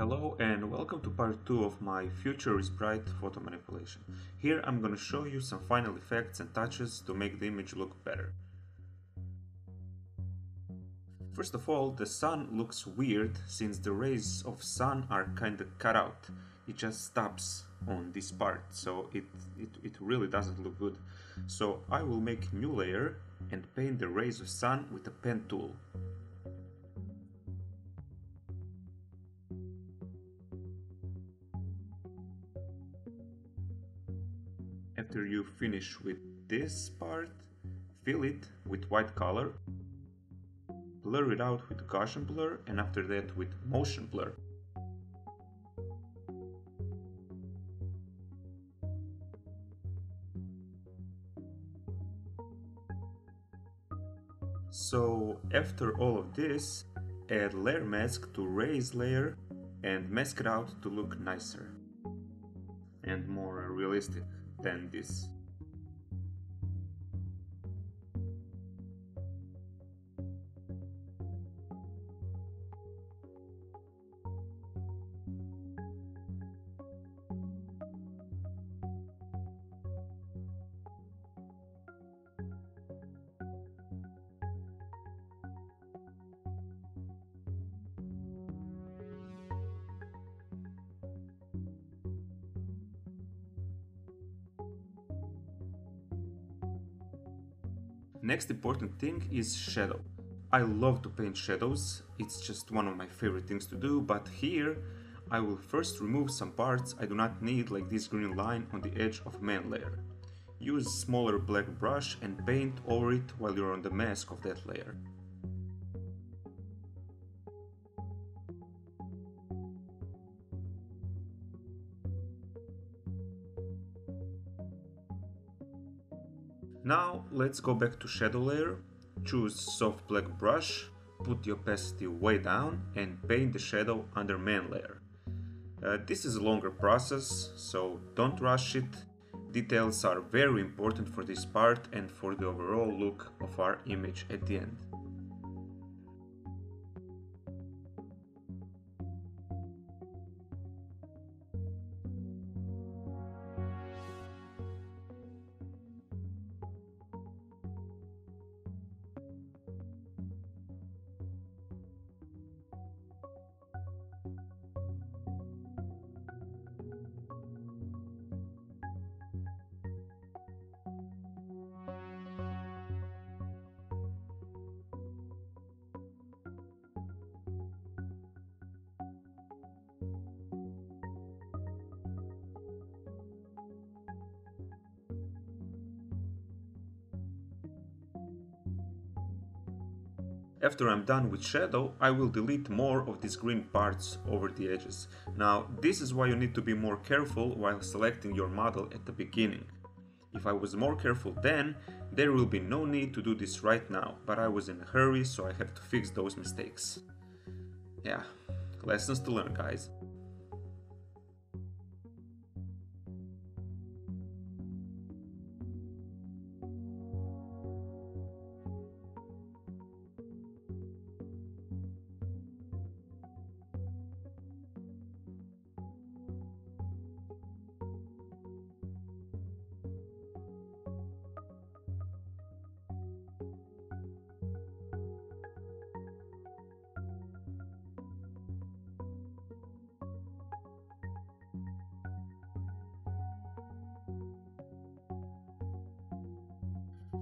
Hello and welcome to part 2 of my Future is Bright photo manipulation. Here I'm gonna show you some final effects and touches to make the image look better. First of all, the sun looks weird since the rays of sun are kinda cut out. It just stops on this part, so it really doesn't look good. So I will make new layer and paint the rays of sun with a pen tool. After you finish with this part, fill it with white color, blur it out with Gaussian blur, and after that with motion blur. So after all of this, add layer mask to raise layer and mask it out to look nicer and more realistic than this. Next important thing is shadow. I love to paint shadows, it's just one of my favorite things to do, but here I will first remove some parts I do not need, like this green line on the edge of main layer. Use smaller black brush and paint over it while you're on the mask of that layer. Now let's go back to shadow layer, choose soft black brush, put the opacity way down and paint the shadow under main layer. This is a longer process, so don't rush it. Details are very important for this part and for the overall look of our image at the end. After I'm done with shadow, I will delete more of these green parts over the edges. Now, this is why you need to be more careful while selecting your model at the beginning. If I was more careful then, there will be no need to do this right now, but I was in a hurry, so I have to fix those mistakes. Yeah, lessons to learn, guys.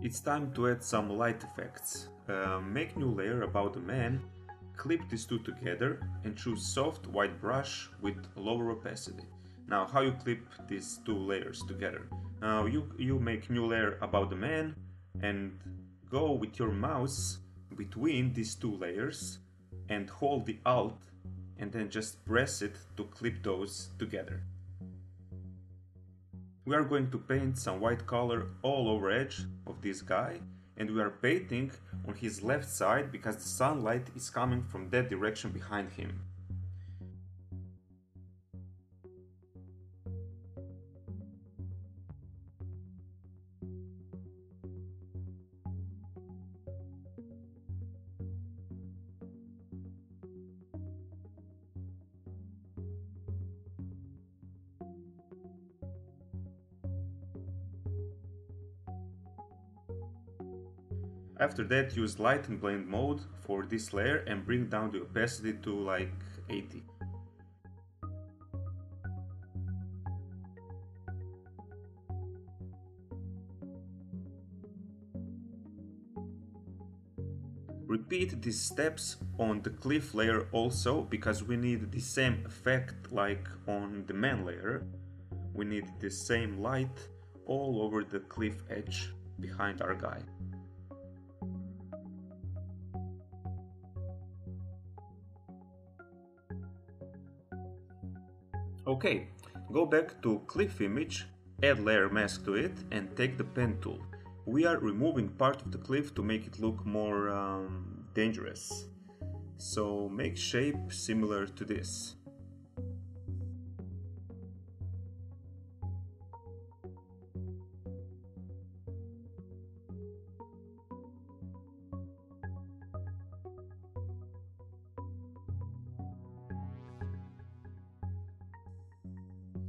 It's time to add some light effects. Make new layer about the man, clip these two together and choose soft white brush with lower opacity. Now how you clip these two layers together? Now you make new layer about the man and go with your mouse between these two layers and hold the Alt and then just press it to clip those together. We are going to paint some white color all over edge of this guy, and we are painting on his left side because the sunlight is coming from that direction behind him. After that, use light and blend mode for this layer and bring down the opacity to like 80. Repeat these steps on the cliff layer also, because we need the same effect like on the man layer. We need the same light all over the cliff edge behind our guy. Okay, go back to cliff image, add layer mask to it and take the pen tool. We are removing part of the cliff to make it look more dangerous. So make shape similar to this.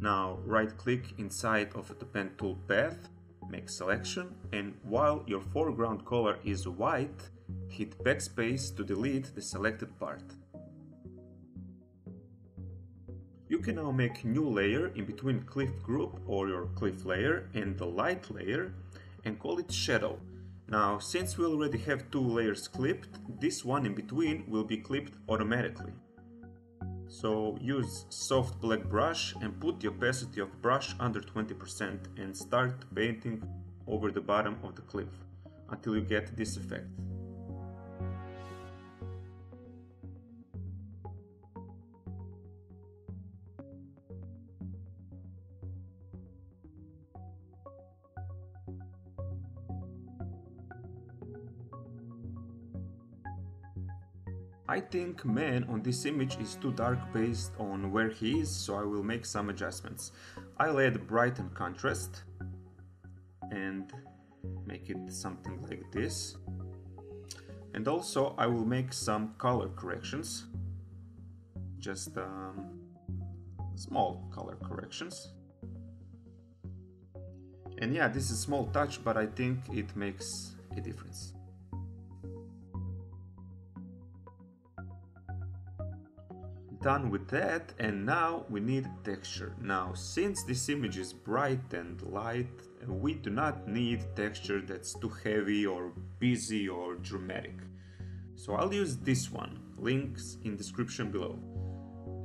Now right click inside of the pen tool path, make selection, and while your foreground color is white, hit backspace to delete the selected part. You can now make new layer in between cliff group or your cliff layer and the light layer and call it shadow. Now since we already have two layers clipped, this one in between will be clipped automatically. So use soft black brush and put the opacity of brush under 20% and start painting over the bottom of the cliff until you get this effect. I think man on this image is too dark based on where he is, so I will make some adjustments. I'll add bright and contrast and make it something like this. And also I will make some color corrections, just small color corrections. And yeah, this is a small touch, but I think it makes a difference. Done with that, and now we need texture. Now since this image is bright and light, we do not need texture that's too heavy or busy or dramatic. So I'll use this one, links in description below.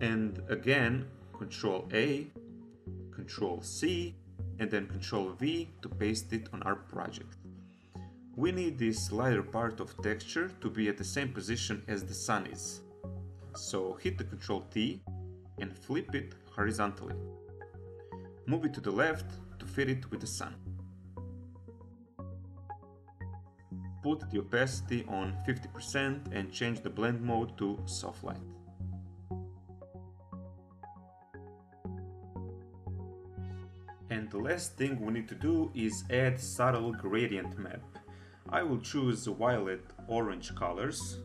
And again, Ctrl A, Ctrl C, and then Ctrl V to paste it on our project. We need this lighter part of texture to be at the same position as the sun is. So hit the Ctrl T and flip it horizontally. Move it to the left to fit it with the sun. Put the opacity on 50% and change the blend mode to soft light. And the last thing we need to do is add subtle gradient map. I will choose violet orange colors.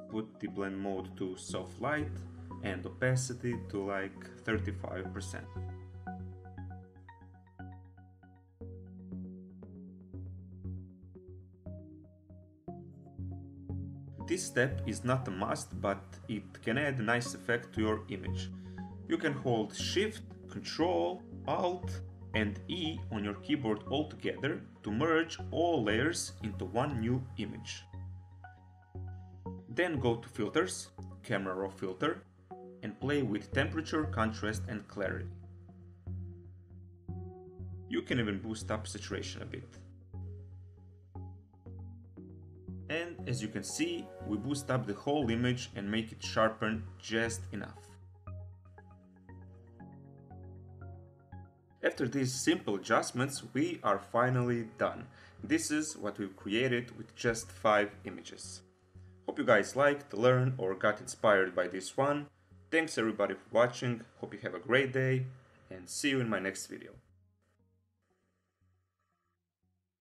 Put the blend mode to soft light and opacity to like 35%. This step is not a must, but it can add a nice effect to your image. You can hold Shift, Ctrl, Alt and E on your keyboard all together to merge all layers into one new image. Then go to Filters, Camera Raw Filter, and play with temperature, contrast and clarity. You can even boost up saturation a bit. And as you can see, we boost up the whole image and make it sharpen just enough. After these simple adjustments, we are finally done. This is what we've created with just 5 images. Hope you guys liked, learned or got inspired by this one. Thanks everybody for watching, hope you have a great day and see you in my next video.